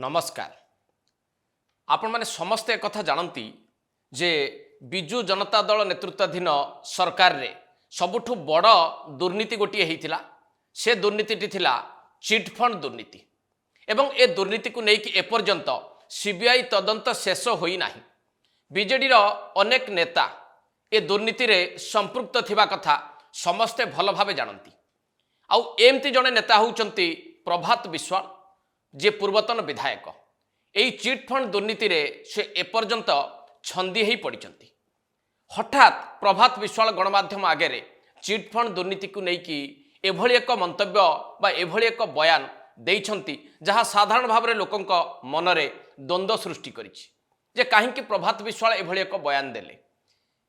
नमस्कार। आपण माने समस्ते एक कथा जानती जे बिजु जनता दल नेतृत्वाधीन सरकार रे सबुठु बड़ दुर्नीति गोटे होता से दुर्नीति थिला चिटफंड दुर्नीति एवं ए दुर्नीति को लेकिन एपर्यंत सीबीआई तदंत शेष होना बीजेडी अनेक नेता ए दुर्नीति रे संपृक्त थिबा कथा समस्ते भल भावे जानती। आउ एमती जड़े नेता होउचंती प्रभात विश्वाल जे पूर्वतन विधायक यही चिटफंड दुर्नीति रे से एपर्यंत छंदी ही पड़िचंती। हठात प्रभात विश्वाल गणमाध्यम आगे रे चिटफंड दुर्नीति को लेकिन एभली एक मंतव्य बा एभली एक बयान देइछंती जहाँ साधारण भाव में लोकंक मनरे द्वंद्व सृष्टि करिछि जे काहेकि प्रभात विश्वाल एभली एक बयान देले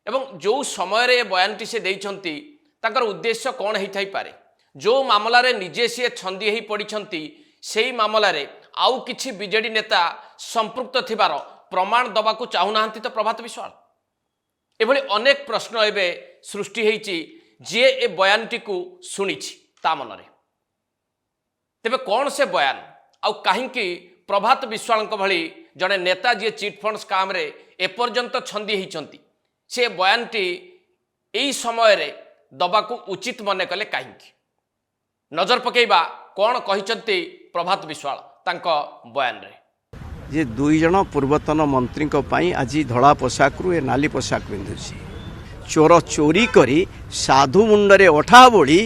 एवं जो समय रे बयानटी से देइछंती ताकर उद्देश्य कौन होइथाइ पारे। जो मामला रे निजे से छंदी ही पड़िछंती सेही मामला रे आउ किछि बीजेडी नेता संपृक्त थिबार प्रमाण दबा को चाहूनाहांती तो प्रभात विश्वाल एभली अनेक प्रश्न एबे सृष्टि होइछि जे ए बयानटी को सुनिछि ता मनरे। तेबे कौन से बयान आउ काहेकि प्रभात विश्वाल भली जड़े नेता जी चिटफंड स्काम रे एपर्यंत छंदी होइछंती से बयानटी एई समय रे दबा को उचित मने कले काहेकि नजर पकेबा कौन कहिचंती प्रभात विश्वाल तांको बयान रे जे दुई जन पूर्वतन मंत्री को पाई आज धड़ा पोशाक रु नाली पोशाक पिंधुसी चोर चोरी करी साधु मुंडरे अठा बोली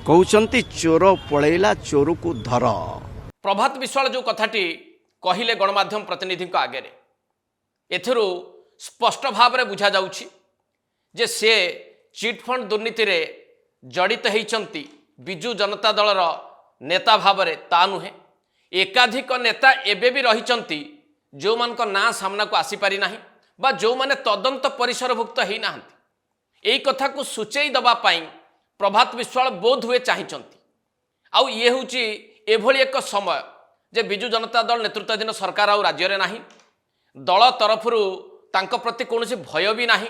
कहउचंती चोर पळैला चोर को धर। प्रभात विश्वाल जो कथाटी कहिले गणमाध्यम प्रतिनिधि आगे रे एथुरु स्पष्ट भाव में बुझा जाउछि जे से चिटफंड दुर्नीति रे जड़ित होइचंती बिजु जनता दलर नेता भाव में ता नुहे एकाधिक नेता एबे भी रहिचंती जो मान को ना सामना को आसी पारि नाही बा जो माने तदंत परिसरभुक्त हेई नाहंती एई कथा को सूचेई दबा पाई प्रभात विश्वाल बोध हुए चाहिचंती। आउ ये होची एभली एक समय जे बिजु जनता दल नेतृत्वाधीन सरकार आउ राज्य रे नाही दल तरफरु तांको प्रति कोनोसी भय भी नाही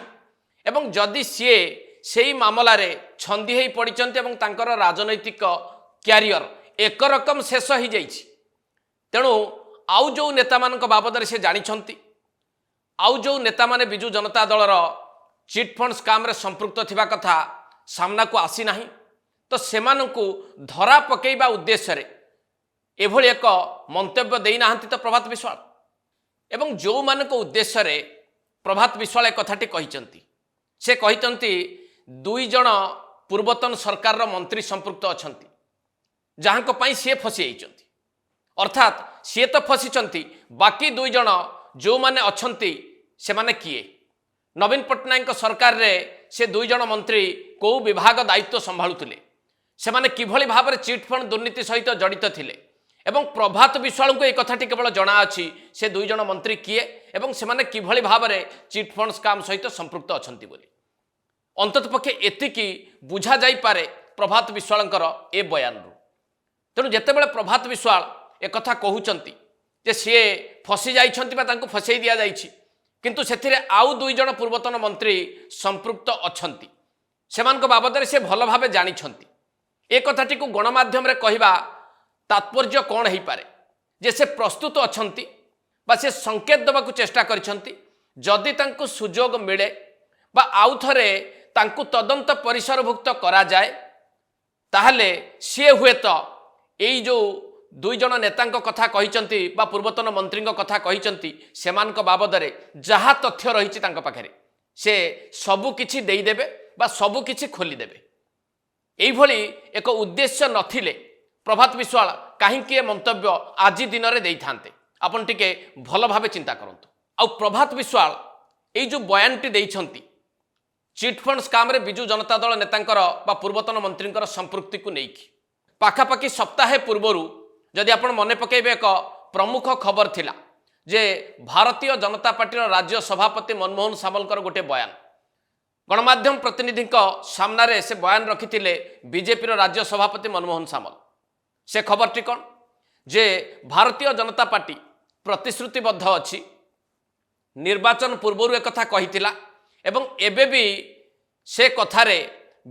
एवं जदि सीए सेही मामला रे छंदी हेई पड़िचंती एवं तांकर राजनैतिक क्यारियर एक रकम शेष हो जाइछि तेणु आउ जो नेता मानक बाबद से जानिछंती आउ जो नेता माने बिजु जनता दलर चिटफंड स्काम रे संपृक्त थिबा कथा सामना को आसी नाही तो सेमानंकु धरा पकेइबा उद्देश्य रे एभली एक मंतव्य देई नाहंती तो प्रभात विश्वाल एवं जो मानक उद्देश्य रे प्रभात विश्वाल एक कथाटी कहिचंती से कहिचंती दुई जन पूर्वतन सरकार रो मंत्री संपृक्त अछंती जहां को पाई से फसी जाइछंती अर्थात सी तो फसीचंती बाकी दुई जन जो माने अछंती से माने किए नवीन पट्टनायक सरकार रे से दुई जन मंत्री को विभाग दायित्व संभाळुथिले से माने किभली भाव में चिटफंड दुर्नीति सहित जड़ित थिले एवं प्रभात विश्वाल को एक कथाटी केवल जना अछि से दुई जन मंत्री किए एवं से माने किभली भाव में चिटफंड स्काम सहित संपृक्त अछंती बोली अंतत पक्षे एतिकी बुझा जाई पारे प्रभात विश्वालंकर ए बयान रु। तेणु जेतेबेले प्रभात विश्वाल एक कथा कहउचंती जे सी फसी जाइछंती बा तांको फसई दिया जाइछि किंतु सेथिरे आउ दुई जन पूर्वतन मंत्री संपृक्त अछंती सेमानक बाबदरे से भल भावे जानिछंती ए कथाटी को गणमाध्यम रे कहिबा तात्पर्य कौन हो पारे जे से प्रस्तुत अछंती बा से संकेत देबाकू चेष्टा करिछंती जदि तांको सुजोग मिले बा आउ थरे तांको तदंत परिसरभुक्त करा जाए ताहले सी हुए तो एई जो दुई जन नेतांक कथा कहिचंती बा पूर्वतन मंत्रींक कथा कहिचंती सेमानक बाबदरे जहा तथ्य रहिछि तांक पाखरे से सबु किछि देई देबे बा सबु किछि खोली देबे एई भली एक उद्देश्य नथिले प्रभात विश्वाल काहेकि मंतव्य आज दिन रे देई थांते आपन टिके भल भावे चिंता करंतु। आ प्रभात विश्वाल एई जो बयानटी देइछंती चिटफंड स्काम रे बिजु जनता दल नेतांकर बा पूर्वतन मंत्रींकर संपृक्ति को नेइकी पाखापाखि सप्ताहे पूर्वरु जदि आपण मने पकेबे एक प्रमुख खबर थिला जे भारतीय जनता पार्टी राज्य सभापति मनमोहन सामलकर गोटे बयान गणमाध्यम प्रतिनिधि सामना रे से बयान रखिथिले बीजेपी राज्य सभापति मनमोहन सामल से खबरटी कौन जे भारतीय जनता पार्टी प्रतिश्रुतिबद्ध अछि निर्वाचन पूर्वरु एक कथा कहिथिला एवं एबे भी से कथारे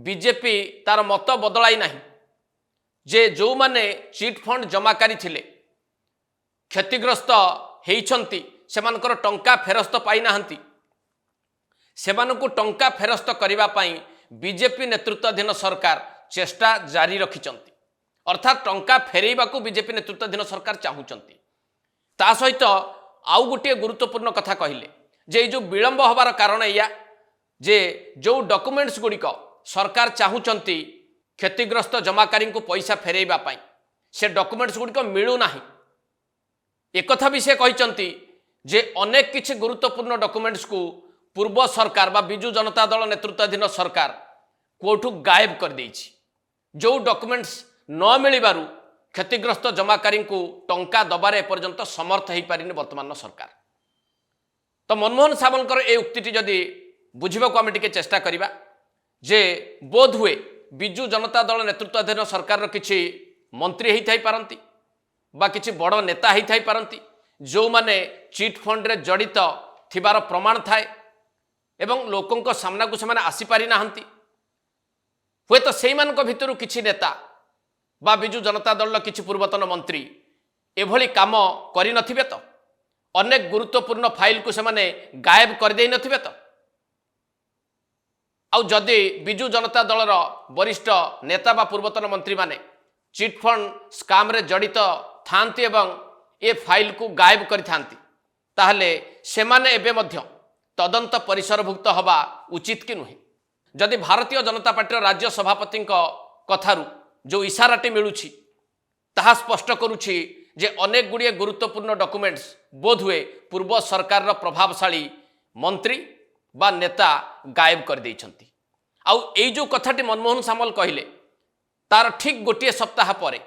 बीजेपी तार मत बदलाई नाही जे जो माने चिटफंड जमाकारी थिले क्षतिग्रस्त होइछंती सेमानकर टंका फेरस्त पाई नाहंती सेमानकु टंका फेरस्त करिबा पाई बीजेपी नेतृत्वाधीन सरकार चेष्टा जारी रखिचंती अर्थात टंका फेरैबाकू बीजेपी नेतृत्वाधीन सरकार चाहूचंती ता सहित आउ गोटे गुरुत्वपूर्ण कथा कहिले जे जो विलंब होबार कारण या जे जो डॉक्यूमेंट्स गुड़िक सरकार चाहूचंती क्षतिग्रस्त जमाकारी को पैसा फेरैबा पाई से डॉक्यूमेंट्स गुड़िक मिलूना एक कथा भी से कहते जे अनेक किछि गुरुत्वपूर्ण डॉक्यूमेंट्स को पूर्व सरकार बा बिजु जनता दल नेतृत्वाधीन सरकार कोठू गायब कर देइछि जो डॉक्यूमेंट्स न मिलिबारु क्षतिग्रस्त जमाकारी को टंका दबारे पर्यंत समर्थ हो पारिनी वर्तमान सरकार तो मनमोहन सामलकर ए उक्ति जदि बुझिबाकू आमे टिके चेष्टा करिबा जे बोध हुए बिजु जनता दल नेतृत्वाधीन सरकार किछि मंत्री हेइ थाई पारंती बा किछि बड़ नेता हेइ थाई पारंती जो माने चिट फंड रे जड़ित थिबार प्रमाण थाए एवं लोकंक सामना को से आसी पारि नाहंती हुए तो सेई मानक भितरु किछि नेता बा बिजु जनता दल किछि पूर्वतन मंत्री एभली काम करि नथिबे तो अनेक गुरुत्वपूर्ण फाइल को से गायब कर देई नथिबे तो आउ जदि बिजु जनता दलर वरिष्ठ नेता बा पूर्वतन मंत्री माने चिट फंड स्काम रे जड़ित थांती एवं ए फाइल को गायब करि थांती ताहले सेमाने एबे मध्य तदंत परिसरभुक्त हवा उचित कि नुहे जदि भारतीय जनता पार्टी राज्य सभापति कथारू जो इशाराटी मिलूछि ताहा स्पष्ट करुछि जे अनेक गुड़िए गुरुत्वपूर्ण डॉक्यूमेंट्स बोध हुए पूर्व सरकार प्रभावशाली मंत्री बा नेता गायब कर देइछंती आउ एई जो कथाटी मनमोहन सामल कहिले तार ठीक गोटे सप्ताह पर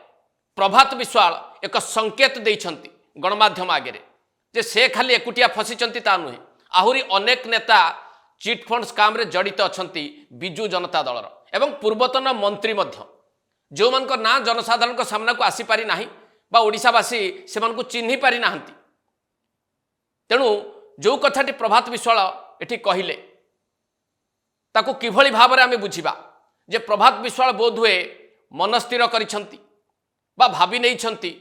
प्रभात विश्वाल एक संकेत देइछंती गणमाध्यम आगे जे से खाली एकुटिया फसीचंती ता नुहे आहुरी अनेक नेता चिट फंड स्काम रे जड़ित अछंती बिजु जनता दलर एवं पूर्वतन मंत्री मध्य जो मान ना जनसाधारण सामना को आसी पारि नाही बा ओडिशावासी से मानकु चिन्हि पारि नाहंती तेणु जो कथाटी प्रभात विश्वाल एठी कहिले ताकू किभली भाबरे आमे बुझिबा जे प्रभात विश्वाल बोध हुए मनस्थिर करिसंती बा भाबी नैछंती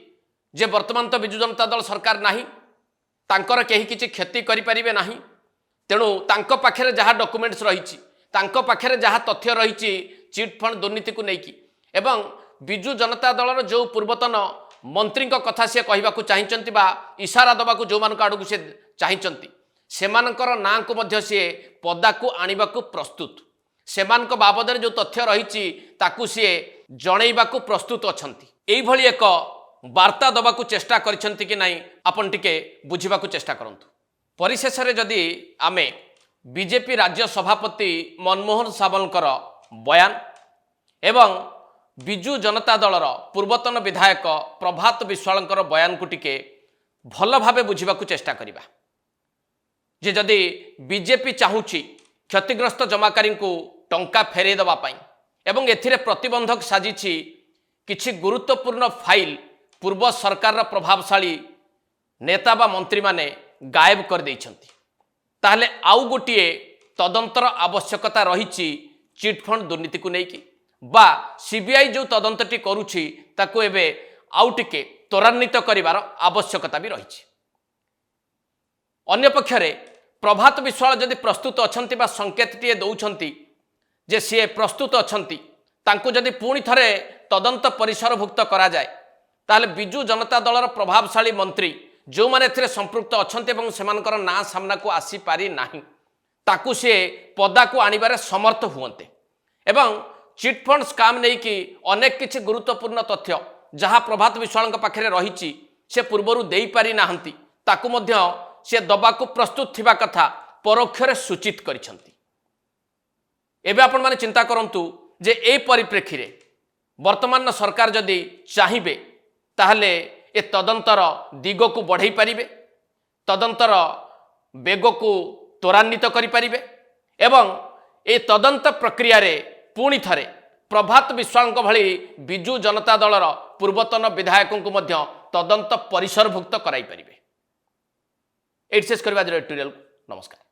जे वर्तमान तो बिजु जनता दल सरकार नाही तांकर केही किछि क्षति करि परिबे नाही तेणु तांको पाखरे जहा डॉक्यूमेंट्स रहिछि तांको पाखरे जहा तथ्य रहिछि चिट फंड दुर्नीति को नेकी एवं बिजु जनता दलर जो पूर्वतन मंत्री कथा से कहवाक चाहिए बा इशारा दबाक जो मान आड़ को से चाहिए सेमानकर नाँ को मध्य सी पदा को आने को प्रस्तुत सेमान बाबद जो तथ्य रही ताकू सी जनइबाकू प्रस्तुत अछंती एइभली एक वार्ता दबाकू चेष्टा करिसंती कि नहीं आपन टिके बुझिबाकू चेष्टा करंतु परिशेष रे जदि आमे बीजेपी राज्य सभापति मनमोहन सामलकर बयान एवं बिजु जनता दलर पूर्वतन विधायक प्रभात विश्वालकर बयान को टिके भल भावे बुझिबाकू चेष्टा करिबा जे जदि बीजेपी चाहूची क्षतिग्रस्त जमाकारी को टंका फेरे दबा पाई एवं एथिरे प्रतिबंधक साजिछि किछि गुरुत्वपूर्ण फाइल पूर्व सरकार प्रभावशाली नेता बा मंत्री माने गायब कर देइछंती ताहले आउ गोटिए तदंतर आवश्यकता रहिछि चिट फंड दुर्नीति को नेकी बा सीबीआई जो तदंतटी करुछि ताको एबे आउ टिके त्वरान्वित करिवार आवश्यकता भी रहिछि अन्य पक्षरे प्रभात विश्वाल जदि प्रस्तुत अछंती बा संकेतटीए दौछंती जे सी प्रस्तुत अछंती तांको जदि पुणी थरे तदंत परिसरभुक्त करा जाए ताहले बिजु जनता दलर प्रभावशाली मंत्री जो माने एथिरे संपृक्त अछंती एवं सेमानकर ना सामना को आसी पारि नाही ताकू से पदा को आनिबारे समर्थ हुअन्ते एवं चिट फंड स्काम नहीं कि अनेक किछि गुरुत्वपूर्ण तथ्य जहाँ प्रभात विश्वाल पाखे रही से पूर्वर दे पारि नाहंती ताकू मध्य से दबाकू प्रस्तुत थिबा कथा परोक्षरे सूचित करिसंती एबे आपण माने चिंता करंतु जे ए परिप्रेक्षी रे वर्तमान सरकार जदि चाहिबे ताहले ए तदंतर दिग को बढ़ाई पारिबे तदंतर बेग को त्वरान्वित करि पारिबे एवं ए तदंत प्रक्रिया रे पुणी थरे प्रभात विश्वाल भली बिजु जनता दलर पूर्वतन विधायकों को मध्य तदंत परिसरभुक्त कराई पारिबे। एड शेष करबा एडिटोरियल नमस्कार।